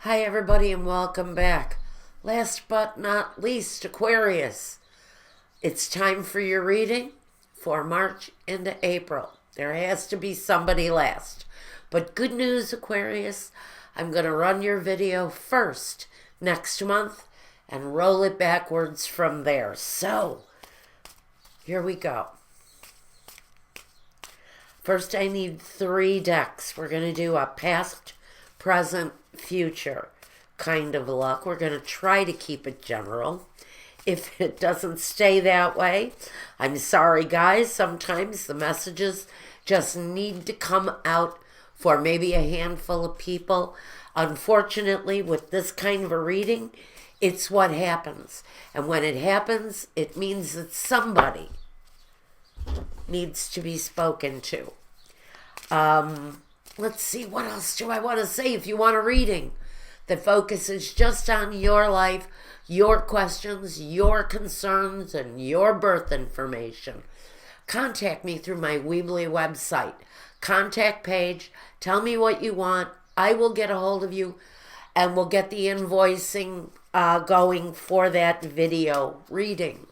Hi everybody and welcome back. Last but not least, Aquarius. It's time for your reading for March into April. There has to be somebody last. But good news, Aquarius, I'm going to run your video first next month and roll it backwards from there. So, here we go. First, I need 3 decks. We're going to do a past, present, future kind of look. We're going to try to keep it general. If it doesn't stay that way, I'm sorry, guys. Sometimes the messages just need to come out for maybe a handful of people. Unfortunately, with this kind of a reading, it's what happens. And when it happens, it means that somebody needs to be spoken to. Let's see, what else do I want to say? If you want a reading that focuses just on your life, your questions, your concerns, and your birth information, contact me through my Weebly website. Contact page. Tell me what you want. I will get a hold of you, and we'll get the invoicing going for that video reading.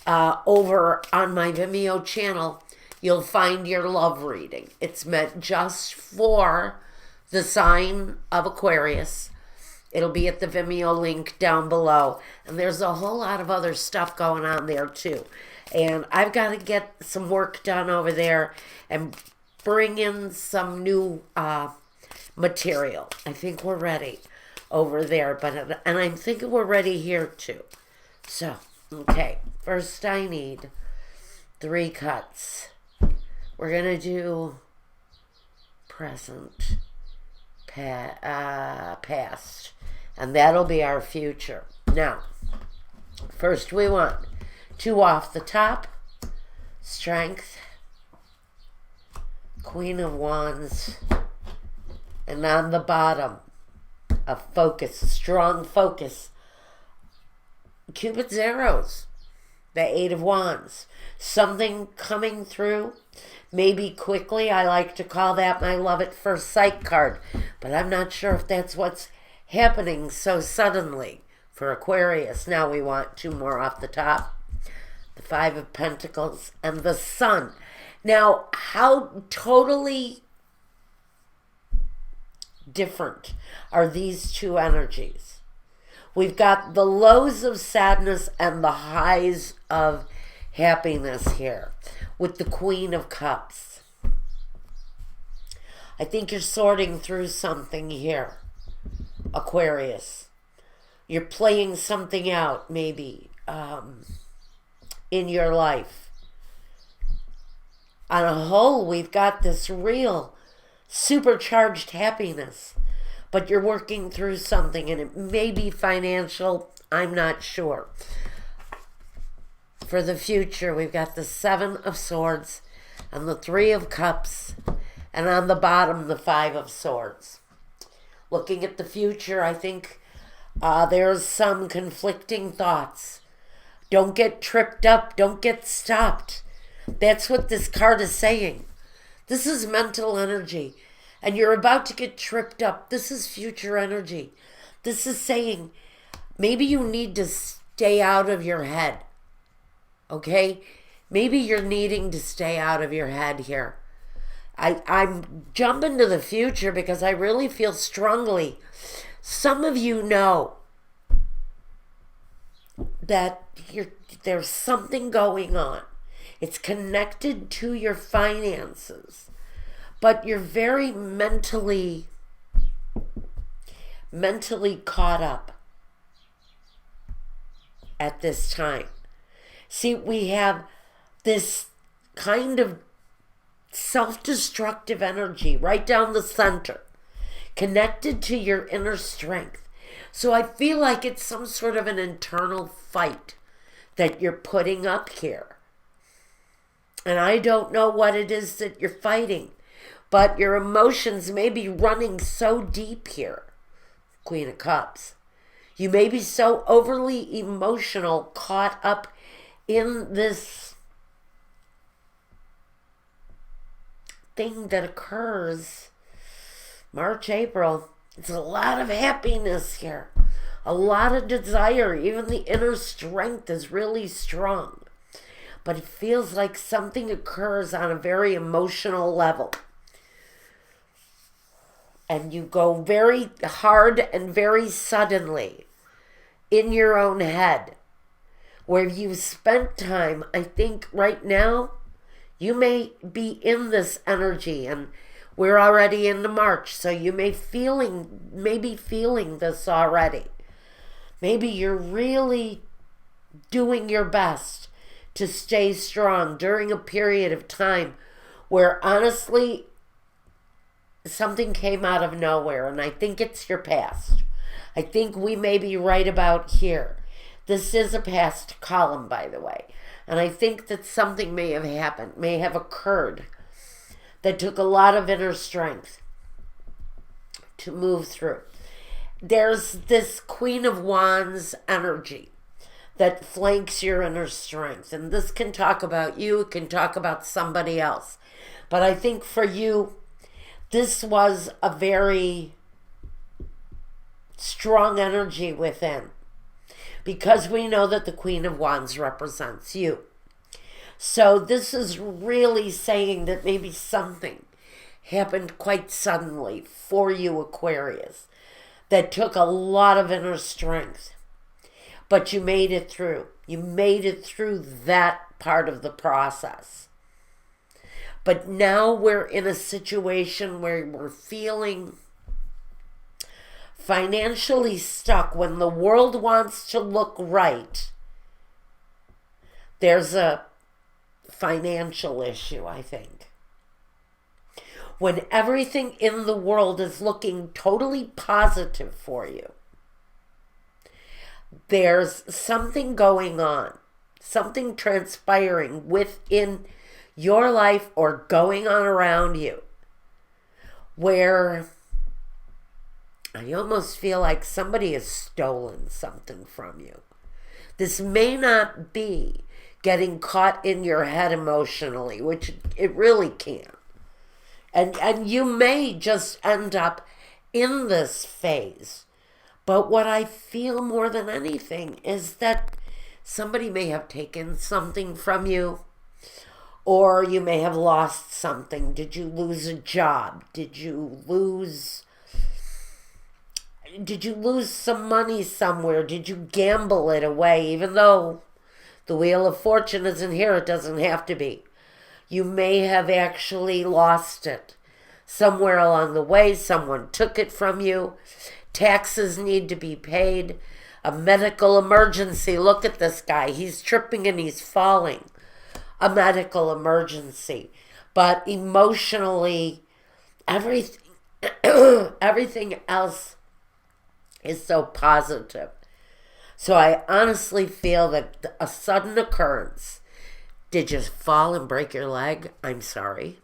Over on my Vimeo channel, you'll find your love reading. It's meant just for the sign of Aquarius. It'll be at the Vimeo link down below. And there's a whole lot of other stuff going on there too. And I've got to get some work done over there and bring in some new material. I think we're ready over there. And I'm thinking we're ready here too. So, okay. First I need 3 cuts. We're going to do present, past, and that'll be our future. Now, first we want 2 off the top, Strength, Queen of Wands, and on the bottom, a focus, a strong focus, Cupid's arrows, the 8 of Wands, something coming through. Maybe quickly. I like to call that my love at first sight card. But I'm not sure if that's what's happening so suddenly for Aquarius. Now we want 2 more off the top. The 5 of Pentacles and the Sun. Now, how totally different are these 2 energies? We've got the lows of sadness and the highs of happiness here with the Queen of Cups. I think you're sorting through something here, Aquarius. You're playing something out, maybe, in your life. On a whole, we've got this real supercharged happiness, but you're working through something, and it may be financial. I'm not sure. For the future, we've got the 7 of Swords and the 3 of Cups, and on the bottom, the 5 of Swords. Looking at the future, I think there's some conflicting thoughts. Don't get tripped up. Don't get stopped. That's what this card is saying. This is mental energy, and you're about to get tripped up. This is future energy. This is saying maybe you need to stay out of your head. Okay? Maybe you're needing to stay out of your head here. I'm jumping to the future because I really feel strongly. Some of you know that there's something going on. It's connected to your finances. But you're very mentally caught up at this time. See, we have this kind of self-destructive energy right down the center, connected to your inner strength. So I feel like it's some sort of an internal fight that you're putting up here. And I don't know what it is that you're fighting, but your emotions may be running so deep here, Queen of Cups. You may be so overly emotional, caught up in this thing that occurs March, April, It's a lot of happiness here. A lot of desire. Even the inner strength is really strong. But it feels like something occurs on a very emotional level. And you go very hard and very suddenly in your own head. Where you've spent time, I think right now, you may be in this energy, and we're already into March, so you may be feeling this already. Maybe you're really doing your best to stay strong during a period of time where honestly something came out of nowhere, and I think it's your past. I think we may be right about here. This is a past column, by the way. And I think that something may have happened, may have occurred, that took a lot of inner strength to move through. There's this Queen of Wands energy that flanks your inner strength. And this can talk about you, it can talk about somebody else. But I think for you, this was a very strong energy within. Because we know that the Queen of Wands represents you. So this is really saying that maybe something happened quite suddenly for you, Aquarius, that took a lot of inner strength. But you made it through. You made it through that part of the process. But now we're in a situation where we're feeling financially stuck. When the world wants to look right, there's a financial issue, I think. When everything in the world is looking totally positive for you, there's something going on, something transpiring within your life or going on around you, where I almost feel like somebody has stolen something from you. This may not be getting caught in your head emotionally, which it really can. And you may just end up in this phase. But what I feel more than anything is that somebody may have taken something from you, or you may have lost something. Did you lose a job? Did you lose some money somewhere? Did you gamble it away? Even though the Wheel of Fortune isn't here, it doesn't have to be. You may have actually lost it somewhere along the way. Someone took it from you. Taxes need to be paid. A medical emergency. Look at this guy. He's tripping and he's falling. A medical emergency. But emotionally, everything else is so positive. So I honestly feel that a sudden occurrence, did you fall and break your leg? I'm sorry.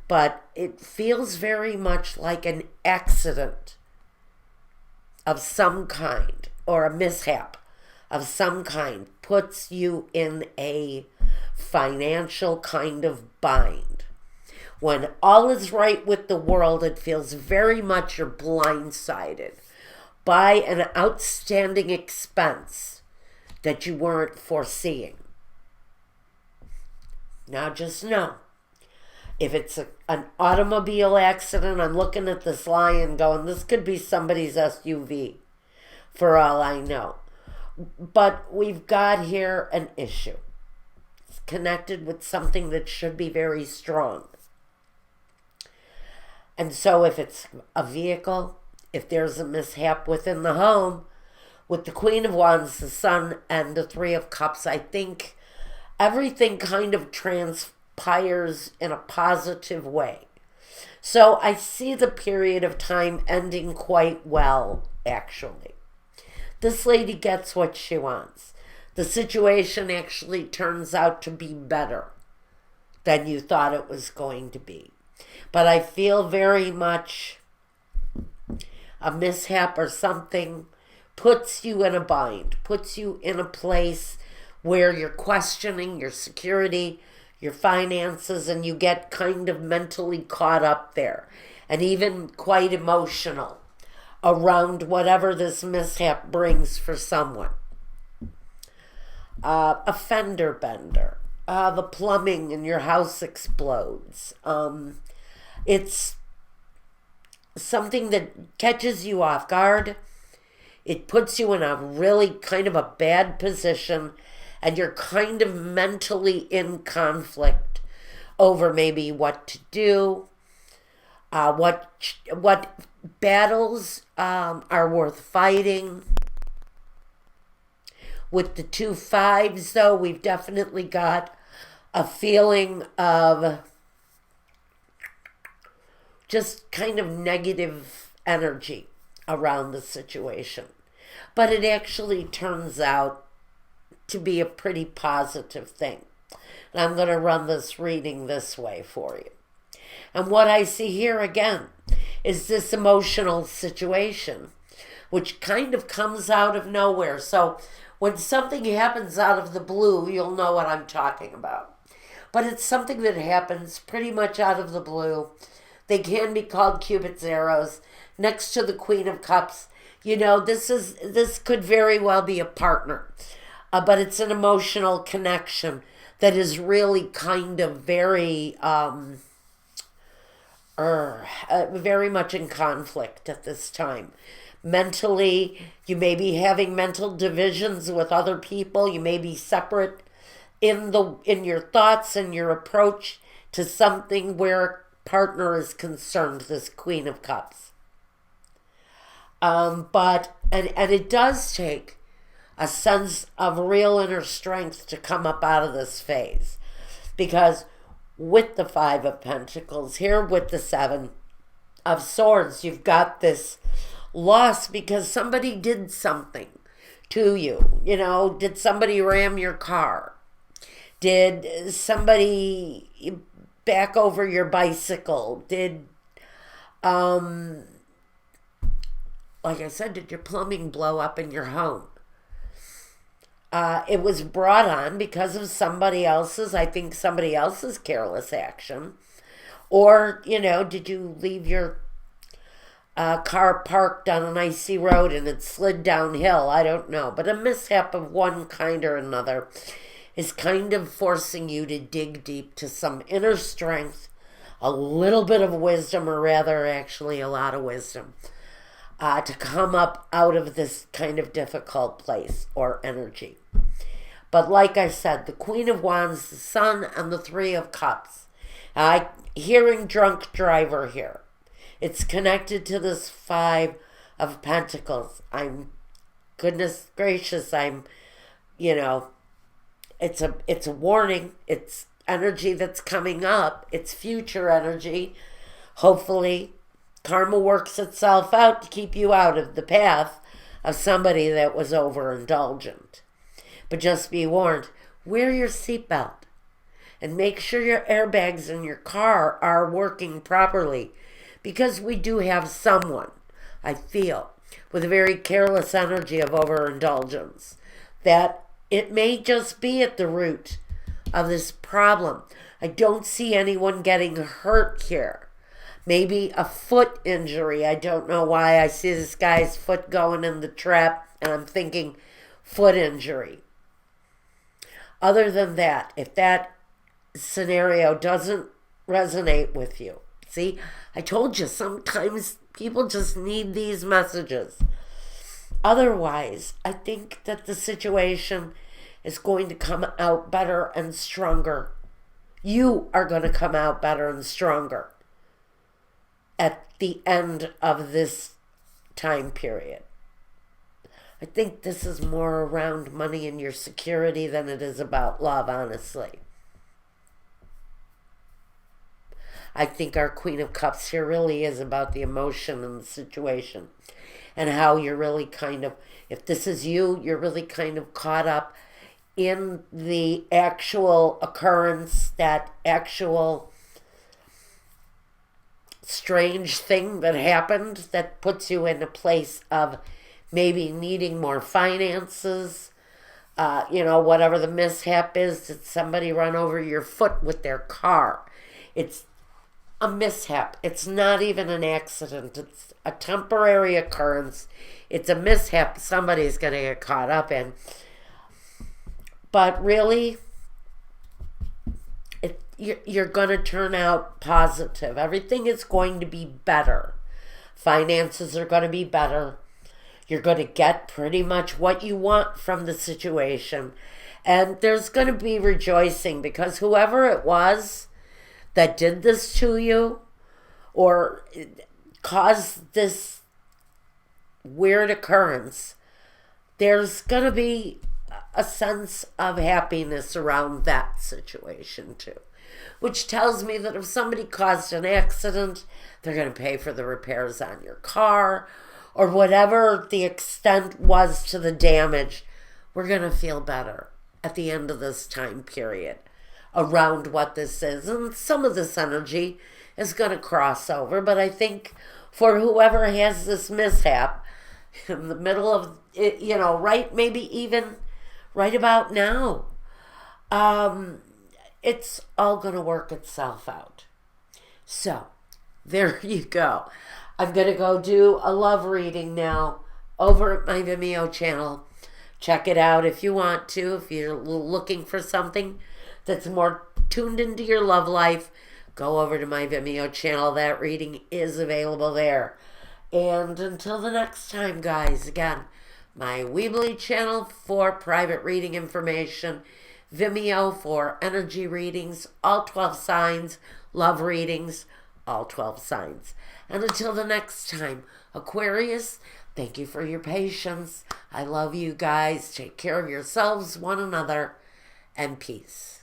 But it feels very much like an accident of some kind, or a mishap of some kind, puts you in a financial kind of bind. When all is right with the world, it feels very much you're blindsided by an outstanding expense that you weren't foreseeing. Now just know, if it's an automobile accident, I'm looking at this lion going, this could be somebody's SUV, for all I know. But we've got here an issue. It's connected with something that should be very strong. And so if it's a vehicle, if there's a mishap within the home, with the Queen of Wands, the Sun, and the Three of Cups, I think everything kind of transpires in a positive way. So I see the period of time ending quite well, actually. This lady gets what she wants. The situation actually turns out to be better than you thought it was going to be. But I feel very much a mishap or something puts you in a bind, puts you in a place where you're questioning your security, your finances, and you get kind of mentally caught up there. and even quite emotional around whatever this mishap brings for someone. A fender bender. The plumbing in your house explodes. It's something that catches you off guard. It puts you in a really kind of a bad position, and you're kind of mentally in conflict over maybe what to do, what battles are worth fighting. With the 2 5s, though, we've definitely got a feeling of just kind of negative energy around the situation. But it actually turns out to be a pretty positive thing. And I'm going to run this reading this way for you. And what I see here again is this emotional situation, which kind of comes out of nowhere. So when something happens out of the blue, you'll know what I'm talking about. But it's something that happens pretty much out of the blue. They can be called Cupid's arrows. Next to the Queen of Cups, you know, this could very well be a partner. But it's an emotional connection that is really kind of very much in conflict at this time. Mentally, you may be having mental divisions with other people. You may be separate in your thoughts and your approach to something where a partner is concerned, this Queen of Cups. But it does take a sense of real inner strength to come up out of this phase. Because with the 5 of Pentacles, here with the 7 of Swords, you've got this loss because somebody did something to you. You know, did somebody ram your car? Did somebody back over your bicycle? Did, like I said, did your plumbing blow up in your home? It was brought on because of somebody else's careless action. Or, you know, did you leave your car parked on an icy road and it slid downhill? I don't know. But a mishap of one kind or another is kind of forcing you to dig deep to some inner strength, a little bit of wisdom, or rather actually a lot of wisdom, to come up out of this kind of difficult place or energy. But like I said, the Queen of Wands, the Sun, and the 3 of Cups. Hearing drunk driver here. It's connected to this 5 of Pentacles. Goodness gracious, it's a warning. It's energy that's coming up. It's future energy. Hopefully, karma works itself out to keep you out of the path of somebody that was overindulgent. But just be warned, wear your seatbelt and make sure your airbags in your car are working properly, because we do have someone, I feel, with a very careless energy of overindulgence, that it may just be at the root of this problem. I don't see anyone getting hurt here. Maybe a foot injury. I don't know why I see this guy's foot going in the trap, and I'm thinking foot injury. Other than that, if that scenario doesn't resonate with you, see, I told you, sometimes people just need these messages. Otherwise, I think that the situation is going to come out better and stronger. You are going to come out better and stronger at the end of this time period. I think this is more around money and your security than it is about love, honestly. I think our Queen of Cups here really is about the emotion and the situation, and how you're really kind of, if this is you, you're really kind of caught up in the actual occurrence, that actual strange thing that happened that puts you in a place of maybe needing more finances. Whatever the mishap is, did somebody run over your foot with their car? It's a mishap. It's not even an accident. It's a temporary occurrence. It's a mishap somebody's going to get caught up in. But really, you're going to turn out positive. Everything is going to be better. Finances are going to be better. You're going to get pretty much what you want from the situation. And there's going to be rejoicing because whoever it was that did this to you or caused this weird occurrence, there's going to be a sense of happiness around that situation too. Which tells me that if somebody caused an accident, they're going to pay for the repairs on your car or whatever the extent was to the damage. We're going to feel better at the end of this time period around what this is. And some of this energy is going to cross over, but I think for whoever has this mishap in the middle of it, right, maybe even right about now, it's all going to work itself out. So there you go. I'm going to go do a love reading now over at my Vimeo channel. Check it out if you want to. If you're looking for something that's more tuned into your love life, go over to my Vimeo channel. That reading is available there. And until the next time, guys, again, my Weebly channel for private reading information, Vimeo for energy readings, all 12 signs, love readings, all 12 signs. And until the next time, Aquarius, thank you for your patience. I love you guys. Take care of yourselves, one another, and peace.